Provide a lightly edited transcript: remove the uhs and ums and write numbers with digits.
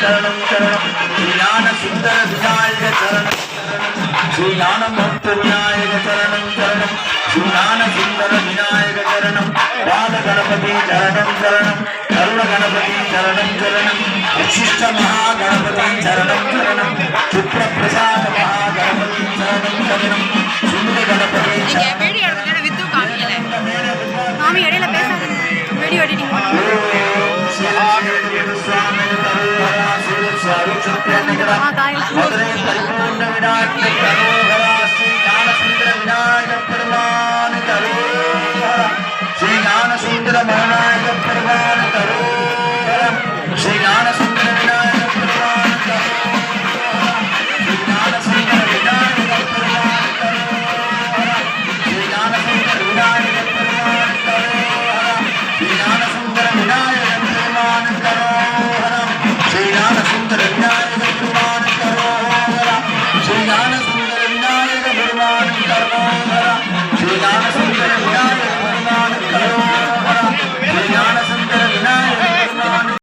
சரணம் சரணம் ஞான சுந்தர விநாயக சரணம் ஸ்ரீ ஞானமுக்த விநாயக சரணம் சரணம் ஸ்ரீ ஞான சுந்தர விநாயக சரணம் பால கணபதி சரணம் சரணம் கருண கணபதி சரணம் சரணம் விசிஷ்ட மகா கணபதி சரணம் சரணம் சுப்ர பிரசாத மகா கணபதி சரணம் சரணம் சுந்தர கணபதி மதுரை பரிபூர்ண விநாயக கரோகரா ஸ்ரீ ஞான சுந்தர விநாயக பெருமான் கரோகரா ஸ்ரீ ஞான சுந்தர விநாயக பெருமான் கரோகரா ஸ்ரீ ஞான சுந்தர